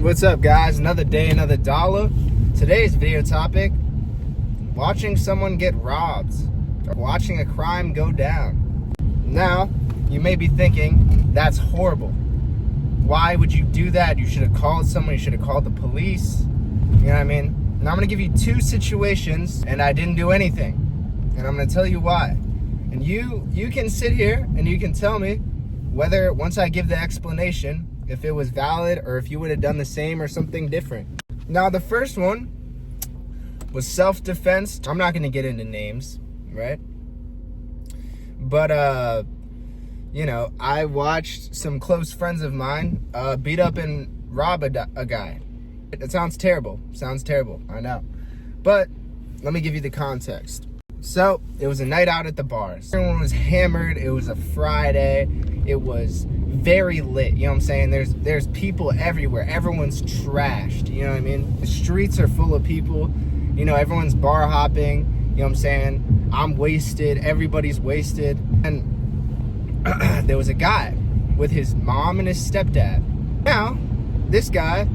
What's up, guys? Another day, another dollar. Today's video topic: watching someone get robbed or watching a crime go down. Now, you may be thinking, that's horrible. Why would you do that? You should have called someone. You should have called the police. You know what I mean? Now I'm going to give you two situations, and I didn't do anything. And I'm going to tell you why. And you can sit here and you can tell me whether, once I give the explanation, if it was valid or if you would have done the same or something different. Now, the first one was self-defense. I'm not going to get into names, right? But, you know, I watched some close friends of mine beat up and rob a guy. It sounds terrible. Sounds terrible, I know. But let me give you the context. So, it was a night out at the bars. Everyone was hammered. It was a Friday. It was very lit, you know what I'm saying? There's people everywhere. Everyone's trashed, you know what I mean? The streets are full of people. You know, everyone's bar hopping, you know what I'm saying? I'm wasted. Everybody's wasted. And there was a guy with his mom and his stepdad. Now, this guy,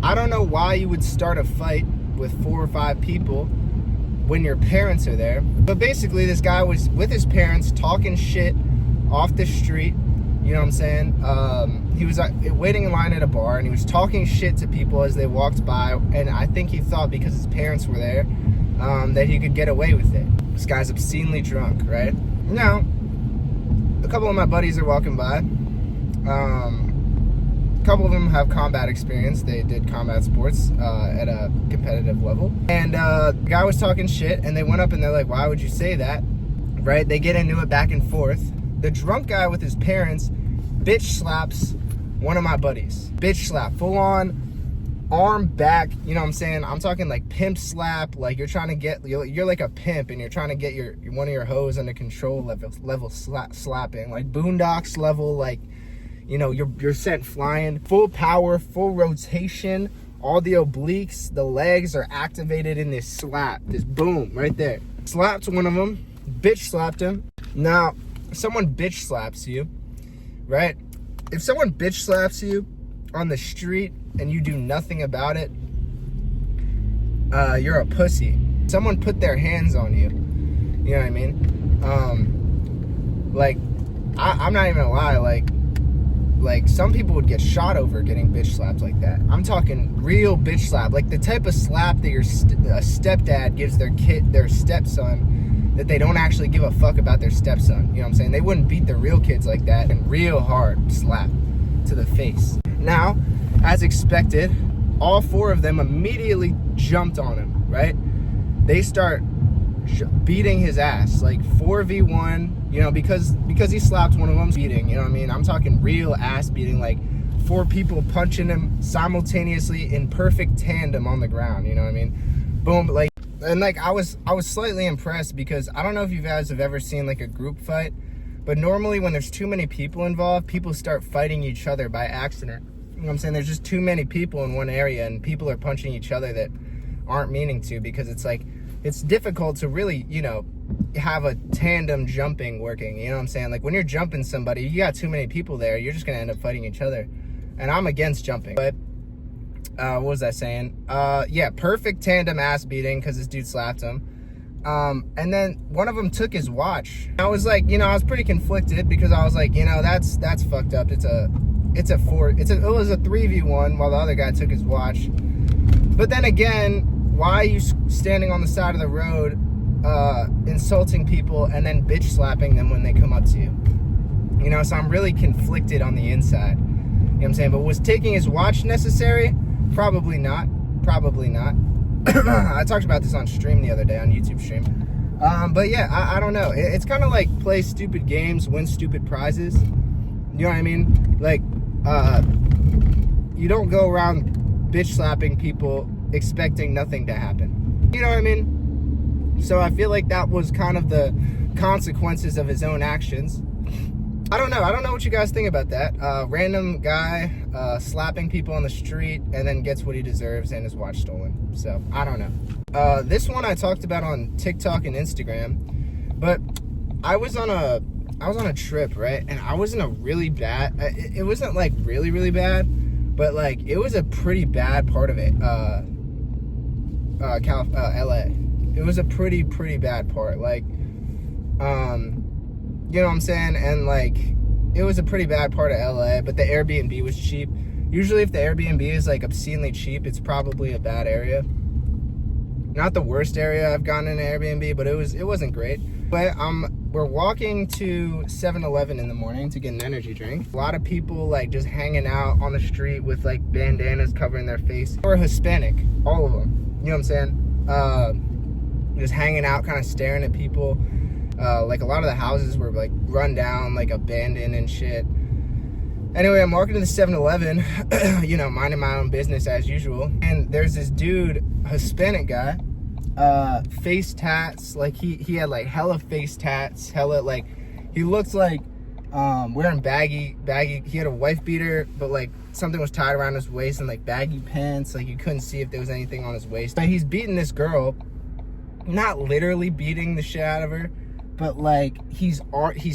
I don't know why you would start a fight with 4 or 5 people when your parents are there. But basically, this guy was with his parents talking shit off the street. You know what I'm saying? He was waiting in line at a bar, and he was talking shit to people as they walked by. And I think he thought because his parents were there that he could get away with it. This guy's obscenely drunk, right? Now, a couple of my buddies are walking by. A couple of them have combat experience. They did combat sports at a competitive level. And the guy was talking shit, and they went up and they're like, "Why would you say that?" Right? They get into it back and forth. The drunk guy with his parents bitch slaps one of my buddies. Bitch slap, full on arm back, you know what I'm saying? I'm talking like pimp slap, like you're trying to get, you're like a pimp and you're trying to get one of your hoes under control level slapping, like Boondocks level, like, you know, you're sent flying, full power, full rotation, all the obliques, the legs are activated in this slap, this boom right there. Slapped one of them, bitch slapped him. Now, someone bitch slaps you, right? If someone bitch slaps you on the street and you do nothing about it, you're a pussy. Someone put their hands on you, you know what I mean? Like, I'm not even gonna lie, like some people would get shot over getting bitch slapped like that. I'm talking real bitch slap, like the type of slap that your stepdad gives their stepson, that they don't actually give a fuck about their stepson. You know what I'm saying? They wouldn't beat their real kids like that, and real hard slap to the face. Now, as expected, all 4 of them immediately jumped on him, right? They start beating his ass, like 4v1, you know, because he slapped one of them, beating, you know what I mean? I'm talking real ass beating, like 4 people punching him simultaneously in perfect tandem on the ground, you know what I mean? Boom, like, and like I was slightly impressed because I don't know if you guys have ever seen like a group fight, but normally when there's too many people involved, people start fighting each other by accident. You know what I'm saying? There's just too many people in one area and people are punching each other that aren't meaning to, because it's like, it's difficult to really, you know, have a tandem jumping working, you know what I'm saying? Like when you're jumping somebody, you got too many people there, you're just gonna end up fighting each other. And I'm against jumping, but what was I saying? Yeah, perfect tandem ass beating because this dude slapped him. And then one of them took his watch. I was like, you know, I was pretty conflicted because I was like, you know, that's fucked up. It was a 3v1 while the other guy took his watch. But then again, why are you standing on the side of the road insulting people and then bitch slapping them when they come up to you? You know, so I'm really conflicted on the inside. You know what I'm saying? But was taking his watch necessary? Probably not. Probably not. I talked about this on stream the other day, on YouTube stream. But yeah, I don't know. It's kind of like play stupid games, win stupid prizes. You know what I mean? Like, you don't go around bitch slapping people expecting nothing to happen. You know what I mean? So I feel like that was kind of the consequences of his own actions. I don't know what you guys think about that. Random guy slapping people on the street and then gets what he deserves and his watch stolen. So, I don't know. This one I talked about on TikTok and Instagram, but I was on a trip, right? And I was in a really bad, it wasn't like really, really bad, But like, it was a pretty bad part of it. LA. It was a pretty bad part. Like, you know what I'm saying? And like, it was a pretty bad part of LA, but the Airbnb was cheap. Usually if the Airbnb is like obscenely cheap, it's probably a bad area. Not the worst area I've gotten in an Airbnb, but it wasn't great. But we're walking to 7-Eleven in the morning to get an energy drink. A lot of people like just hanging out on the street with like bandanas covering their face. Or Hispanic, all of them. You know what I'm saying? Just hanging out, kind of staring at people. Like a lot of the houses were like run down, like abandoned and shit. Anyway, I'm walking to the 7-Eleven, you know, minding my own business as usual. And there's this dude, Hispanic guy, face tats. Like he had like hella face tats, hella like, he looked like wearing baggy. He had a wife beater, but like something was tied around his waist and like baggy pants. Like you couldn't see if there was anything on his waist. But he's beating this girl, not literally beating the shit out of her, but like he's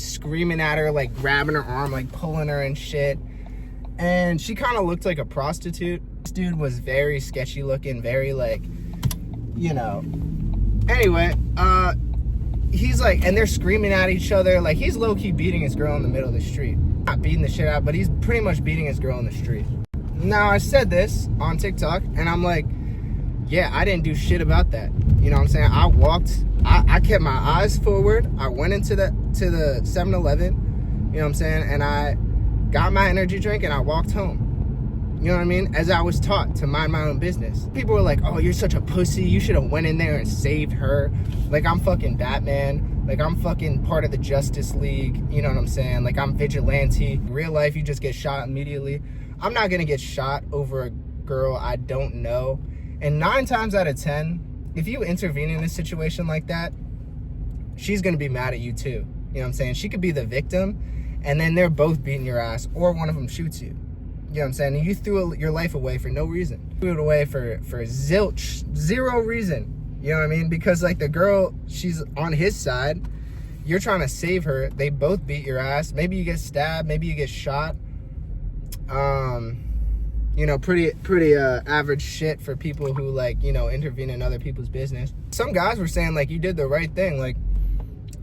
screaming at her, like grabbing her arm, like pulling her and shit. And she kind of looked like a prostitute. This dude was very sketchy looking, very like, you know. Anyway, he's like, and they're screaming at each other. Like he's low-key beating his girl in the middle of the street. Not beating the shit out, but he's pretty much beating his girl in the street. Now I said this on TikTok and I'm like, yeah, I didn't do shit about that. You know what I'm saying? I kept my eyes forward. I went into the 7-Eleven, you know what I'm saying? And I got my energy drink and I walked home. You know what I mean? As I was taught to mind my own business. People were like, oh, you're such a pussy. You should have went in there and saved her. Like I'm fucking Batman. Like I'm fucking part of the Justice League. You know what I'm saying? Like I'm vigilante. In real life, you just get shot immediately. I'm not gonna get shot over a girl I don't know. And 9 times out of 10, if you intervene in a situation like that, she's gonna be mad at you too. You know what I'm saying? She could be the victim, and then they're both beating your ass, or one of them shoots you. You know what I'm saying? And you threw your life away for no reason. You threw it away for zilch, zero reason. You know what I mean? Because like the girl, she's on his side. You're trying to save her. They both beat your ass. Maybe you get stabbed. Maybe you get shot. You know, pretty average shit for people who like, you know, intervene in other people's business. Some guys were saying like you did the right thing. Like,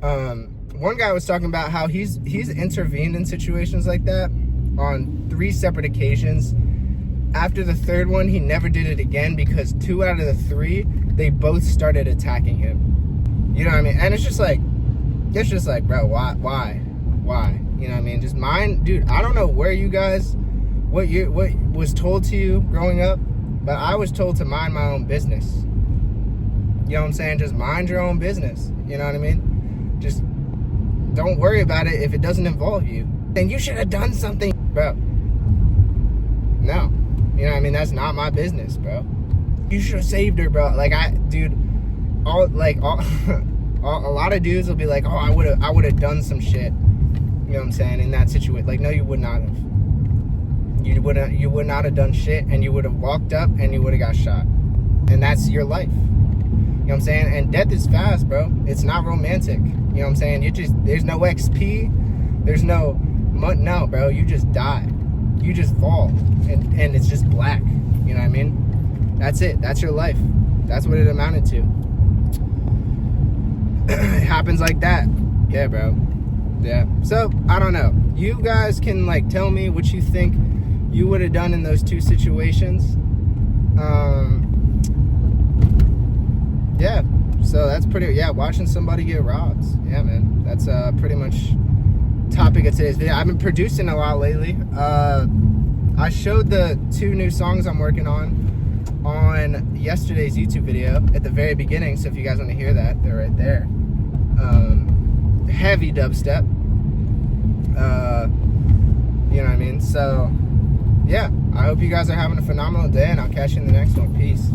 one guy was talking about how he's intervened in situations like that on 3 separate occasions. After the 3rd one, he never did it again because 2 out of the 3, they both started attacking him. You know what I mean? And it's just like, bro, why? You know what I mean? Just mind, dude. I don't know where you guys. What was told to you growing up, but I was told to mind my own business. You know what I'm saying? Just mind your own business. You know what I mean? Just don't worry about it if it doesn't involve you. Then you should have done something, bro. No. You know what I mean? That's not my business, bro. You should have saved her, bro. Like dude, a lot of dudes will be like, oh, I would have done some shit. You know what I'm saying? In that situation. Like, no, you would not have. You would not have done shit, and you would have walked up and you would have got shot. And that's your life. You know what I'm saying? And death is fast, bro. It's not romantic. You know what I'm saying? There's no XP. There's no, bro. You just die. You just fall. And it's just black. You know what I mean? That's it. That's your life. That's what it amounted to. It happens like that. Yeah, bro. Yeah. So, I don't know. You guys can, like, tell me what you think you would have done in those 2 situations. Yeah, so that's watching somebody get robbed. Yeah, man, that's pretty much topic of today's video. I've been producing a lot lately. I showed the 2 new songs I'm working on yesterday's YouTube video at the very beginning, so if you guys want to hear that, they're right there. Heavy dubstep. You know what I mean? So yeah, I hope you guys are having a phenomenal day, and I'll catch you in the next one. Peace.